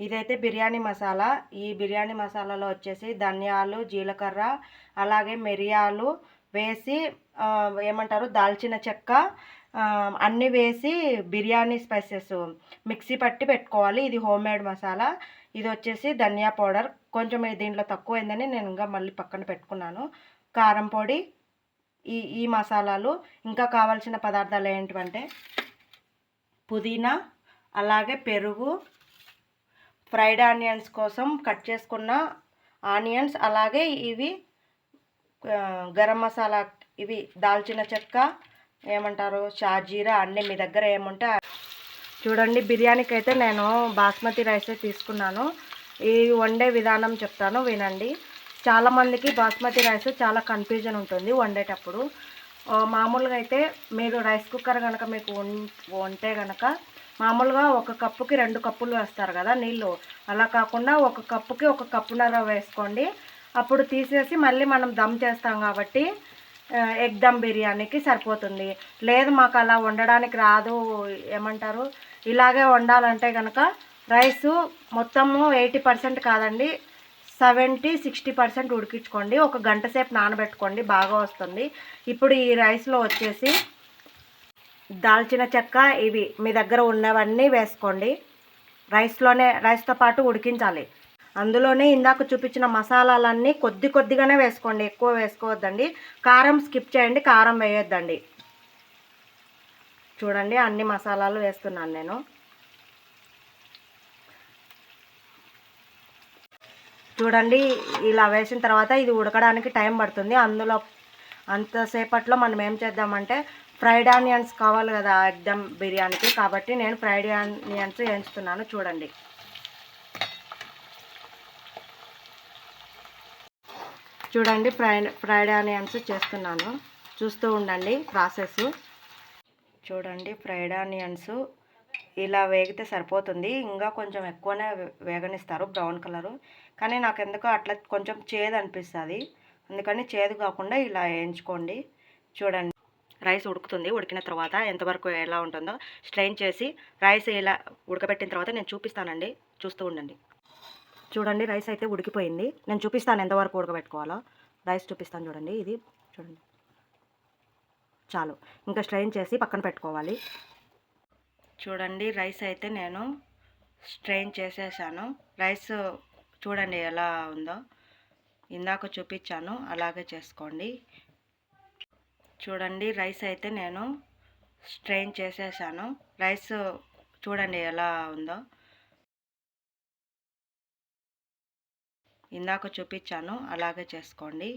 ఇదైతే బిర్యానీ మసాలా. ఈ బిర్యానీ మసాలాలో వచ్చేసి ధనియాలు, జీలకర్ర, అలాగే మిరియాలు వేసి ఏమంటారు దాల్చిన చెక్క అన్నీ వేసి బిర్యానీ స్పైసెస్ మిక్సీ పట్టి పెట్టుకోవాలి. ఇది హోమ్ మేడ్ మసాలా. ఇది వచ్చేసి ధనియా పౌడర్. కొంచెం దీంట్లో తక్కువైందని నేను ఇంకా మళ్ళీ పక్కన పెట్టుకున్నాను. కారం పొడి, ఈ మసాలాలు. ఇంకా కావాల్సిన పదార్థాలు ఏంటంటే పుదీనా, అలాగే పెరుగు, ఫ్రైడ్ ఆనియన్స్ కోసం కట్ చేసుకున్న ఆనియన్స్, అలాగే ఇవి గరం మసాలా, ఇవి దాల్చిన చెక్క, ఏమంటారు షాజీరా, అన్నీ మీ దగ్గర ఏముంటే చూడండి. బిర్యానీకి అయితే నేను బాస్మతి రైసే తీసుకున్నాను. ఈ వండే విధానం చెప్తాను వినండి. చాలామందికి బాస్మతి రైస్ చాలా కన్ఫ్యూజన్ ఉంటుంది వండేటప్పుడు. మామూలుగా అయితే మీరు రైస్ కుక్కర్ కనుక మీకు వంటే కనుక మామూలుగా 1 కప్పుకి 2 కప్పులు వేస్తారు కదా నీళ్ళు. అలా కాకుండా 1 కప్పుకి 1 కప్పున్నర వేసుకోండి. అప్పుడు తీసేసి మళ్ళీ మనం దమ్ చేస్తాం కాబట్టి ఎగ్ దమ్ బిర్యానీకి సరిపోతుంది. లేదు మాకు అలా వండడానికి రాదు, ఏమంటారు ఇలాగే వండాలంటే కనుక రైసు మొత్తము 80% కాదండి, 70-60% ఉడికించుకోండి. 1 గంట సేపు నానబెట్టుకోండి, బాగా వస్తుంది. ఇప్పుడు ఈ రైస్లో వచ్చేసి దాల్చిన చెక్క, ఇవి మీ దగ్గర ఉన్నవన్నీ వేసుకోండి. రైస్తో పాటు ఉడికించాలి. అందులోనే ఇందాక చూపించిన మసాలాలన్నీ కొద్దిగానే వేసుకోండి, ఎక్కువ వేసుకోవద్దండి. కారం స్కిప్ చేయండి, కారం వేయొద్దండి. చూడండి అన్ని మసాలాలు వేస్తున్నాను నేను. చూడండి ఇలా వేసిన తర్వాత ఇది ఉడకడానికి టైం పడుతుంది. అందులో అంతసేపట్లో మనం ఏం చేద్దామంటే ఫ్రైడ్ ఆనియన్స్ కావాలి కదా ఎగ్దమ్ బిర్యానీకి, కాబట్టి నేను ఫ్రైడ్ ఆనియన్స్ వేయించుతున్నాను. చూడండి చూడండి ఫ్రైడ్ ఆనియన్స్ చేస్తున్నాను, చూస్తూ ఉండండి ప్రాసెస్. చూడండి ఫ్రైడ్ ఆనియన్స్ ఇలా వేగితే సరిపోతుంది. ఇంకా కొంచెం ఎక్కువనే వేగనిస్తారు బ్రౌన్ కలరు, కానీ నాకు ఎందుకో అట్లా కొంచెం చేదు అనిపిస్తుంది. అందుకని చేదు కాకుండా ఇలా వేయించుకోండి. చూడండి రైస్ ఉడుకుతుంది. ఉడికిన తర్వాత ఎంతవరకు ఎలా ఉంటుందో స్ట్రెయిన్ చేసి రైస్ ఇలా ఉడకబెట్టిన తర్వాత నేను చూపిస్తానండి, చూస్తూ ఉండండి. చూడండి రైస్ అయితే ఉడికిపోయింది. నేను చూపిస్తాను ఎంతవరకు ఉడకబెట్టుకోవాలో. రైస్ చూపిస్తాను చూడండి. ఇది చూడండి చాలు. ఇంకా స్ట్రెయిన్ చేసి పక్కన పెట్టుకోవాలి. చూడండి రైస్ అయితే నేను స్ట్రెయిన్ చేసేసాను. రైస్ చూడండి ఎలా ఉందో, ఇందాక చూపించాను అలాగే చేసుకోండి. చూడండి రైస్ అయితే నేను స్ట్రెయిన్ చేసేసాను. రైస్ చూడండి ఎలా ఉందో, ఇందాక చూపించాను అలాగే చేసుకోండి.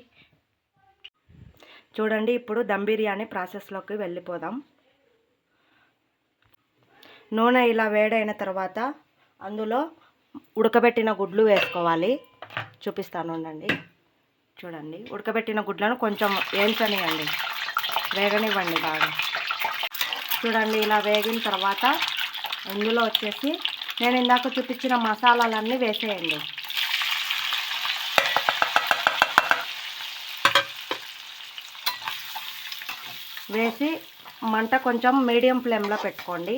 చూడండి ఇప్పుడు దమ్ బిర్యానీ ప్రాసెస్లోకి వెళ్ళిపోదాం. నూనె ఇలా వేడైన తర్వాత అందులో ఉడకబెట్టిన గుడ్లు వేసుకోవాలి. చూపిస్తాను ఉండండి. చూడండి ఉడకబెట్టిన గుడ్లను కొంచెం వేయించనివ్వండి, వేగనివ్వండి బాగా. చూడండి ఇలా వేగిన తర్వాత ఇందులో వచ్చేసి నేను ఇందాక చూపించిన మసాలాలన్నీ వేసేయండి. వేసి మంట కొంచెం మీడియం ఫ్లేమ్లో పెట్టుకోండి.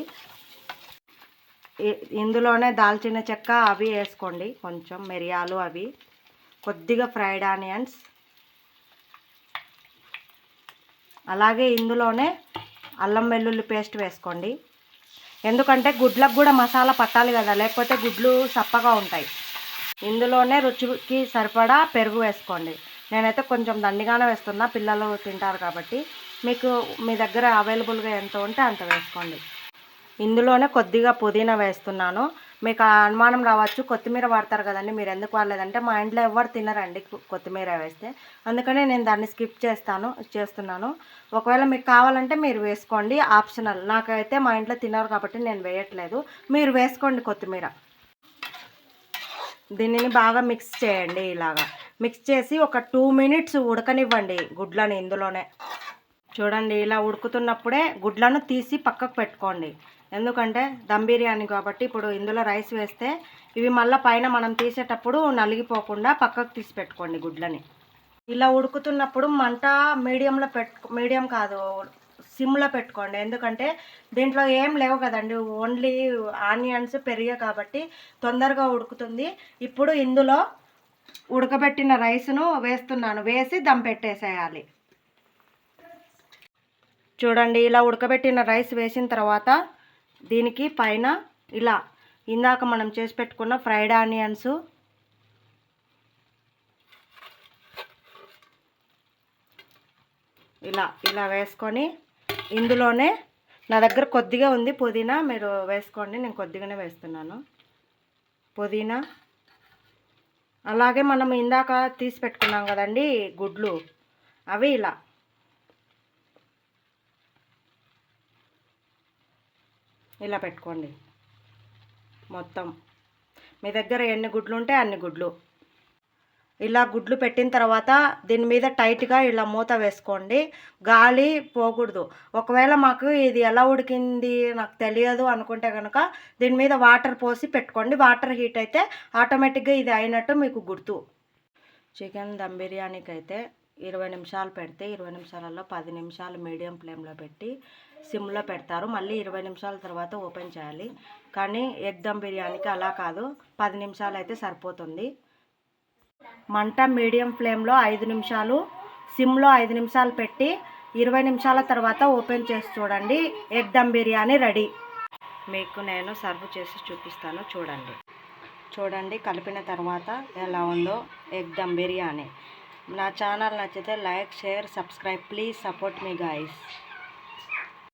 ఇందులోనే దాల్చిన చెక్క అవి వేసుకోండి, కొంచెం మిరియాలు, అవి కొద్దిగా ఫ్రైడ్ ఆనియన్స్, అలాగే ఇందులోనే అల్లం వెల్లుల్లి పేస్ట్ వేసుకోండి. ఎందుకంటే గుడ్లకు కూడా మసాలా పట్టాలి కదా, లేకపోతే గుడ్లు సప్పగా ఉంటాయి. ఇందులోనే రుచికి సరిపడా పెరుగు వేసుకోండి. నేనైతే కొంచెం దండిగానే వేస్తున్నా, పిల్లలు తింటారు కాబట్టి. మీకు మీ దగ్గర అవైలబుల్గా ఎంత ఉంటే అంత వేసుకోండి. ఇందులోనే కొద్దిగా పుదీనా వేస్తున్నాను. మీకు అనుమానం రావచ్చు కొత్తిమీర వాడతారు కదండి, మీరు ఎందుకు వాడలేదంటే మా ఇంట్లో ఎవరు తినరండి కొత్తిమీర వేస్తే, అందుకనే నేను దాన్ని స్కిప్ చేస్తున్నాను. ఒకవేళ మీకు కావాలంటే మీరు వేసుకోండి, ఆప్షనల్. నాకైతే మా ఇంట్లో తినరు కాబట్టి నేను వేయట్లేదు, మీరు వేసుకోండి కొత్తిమీర. దీనిని బాగా మిక్స్ చేయండి. ఇలాగా మిక్స్ చేసి ఒక 2 మినిట్స్ ఉడకనివ్వండి గుడ్లని ఇందులోనే. చూడండి ఇలా ఉడుకుతున్నప్పుడే గుడ్లను తీసి పక్కకు పెట్టుకోండి. ఎందుకంటే దమ్ బిర్యానీ కాబట్టి ఇప్పుడు ఇందులో రైస్ వేస్తే ఇవి మళ్ళీ పైన మనం తీసేటప్పుడు నలిగిపోకుండా పక్కకు తీసి పెట్టుకోండి గుడ్లని. ఇలా ఉడుకుతున్నప్పుడు మంట మీడియం కాదు సిమ్లో పెట్టుకోండి. ఎందుకంటే దీంట్లో ఏం లేవు కదండి, ఓన్లీ ఆనియన్స్ పెరిగే కాబట్టి తొందరగా ఉడుకుతుంది. ఇప్పుడు ఇందులో ఉడకబెట్టిన రైస్ను వేస్తున్నాను. వేసి దమ్ పెట్టేసేయాలి. చూడండి, ఇలా ఉడకబెట్టిన రైస్ వేసిన తర్వాత దీనికి పైన ఇలా ఇందాక మనం చేసి పెట్టుకున్న ఫ్రైడ్ ఆనియన్స్, ఇలా వేసుకొని ఇందులోనే నా దగ్గర కొద్దిగా ఉంది పుదీనా, మీరు వేసుకోండి, నేను కొద్దిగానే వేస్తున్నాను పుదీనా. అలాగే మనం ఇందాక తీసి పెట్టుకున్నాం కదండి గుడ్లు, అవి ఇలా పెట్టుకోండి. మొత్తం మీ దగ్గర ఎన్ని గుడ్లు ఉంటే అన్ని గుడ్లు. ఇలా గుడ్లు పెట్టిన తర్వాత దీని మీద టైట్గా ఇలా మూత వేసుకోండి, గాలి పోకూడదు. ఒకవేళ మాకు ఇది ఎలా ఉడికింది నాకు తెలియదు అనుకుంటే కనుక దీని మీద వాటర్ పోసి పెట్టుకోండి. వాటర్ హీట్ అయితే ఆటోమేటిక్గా ఇది అయినట్టు మీకు గుర్తు. చికెన్ దమ్ బిర్యానీకి అయితే 20 నిమిషాలు పెడితే 20 నిమిషాలలో 10 నిమిషాలు మీడియం ఫ్లేమ్లో పెట్టి సిమ్లో పెడతారు. మళ్ళీ 20 నిమిషాల తర్వాత ఓపెన్ చేయాలి. కానీ ఎగ్ దమ్ బిర్యానీకి అలా కాదు, 10 నిమిషాలు అయితే సరిపోతుంది. మంట మీడియం ఫ్లేమ్లో 5 నిమిషాలు, సిమ్లో 5 నిమిషాలు పెట్టి 20 నిమిషాల తర్వాత ఓపెన్ చేసి చూడండి. Egg dum biryani ready. మీకు నేను సర్వ్ చేసి చూపిస్తాను. చూడండి కలిపిన తర్వాత ఎలా ఉందో ఎగ్ దమ్ బిర్యానీ. నా ఛానల్ నచ్చితే like, share, subscribe. Please support me guys.